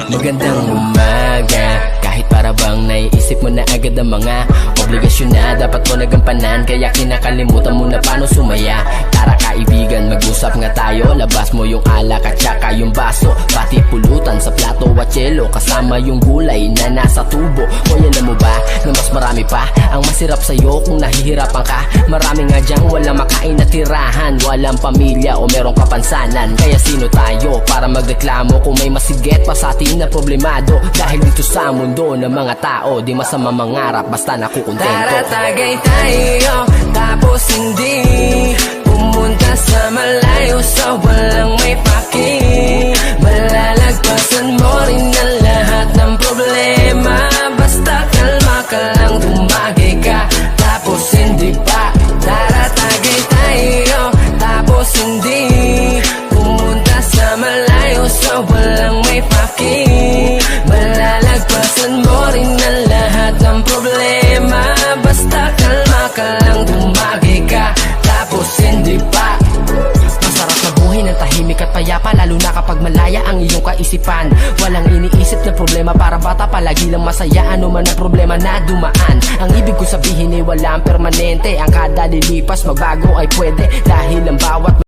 Magandang umaga. Kahit para bang naiisip mo na agad ang mga obligasyon na dapat mo nagampanan, kaya kinakalimutan mo na paano sumaya. Tara kaibigan, mag-usap nga tayo. Labas mo yung alak at saka yung baso, pati pulutan sa plato at yelo, kasama yung gulay na nasa tubo. Hoy, alam mo ba na mas marami pa ang masirap sa'yo kung nahihirapan ka? Marami nga dyang walang makain na tirahan, walang pamilya o merong kapansanan. Kaya sino tayo para magreklamo kung may masigit pa sa atin na problemado? Dahil dito sa mundo ng mga tao, di masama mangarap basta nakukontento. Tara tagay tayo, tapos hindi pumunta sa malayo, sa walang may paki. Malalagpasan mo rin ang lahat ng problema, basta kalma ka lang, tumagay ka, tapos hindi pa. Tara tagay tayo, tapos hindi pumunta sa malayo, sa walang may paki. Malalagpasan mo rin ang lahat ng problema, basta kalma ka lang, tumagay ka, tapos hindi pa. Masarap na buhay ng tahimik at payapa, lalo na kapag malaya ang iyong kaisipan. Walang iniisip na problema, para bata palagi lang masaya, ano man ang problema na dumaan. Ang ibig ko sabihin ay walang permanente, ang kada lilipas magbago ay pwede, dahil ang bawat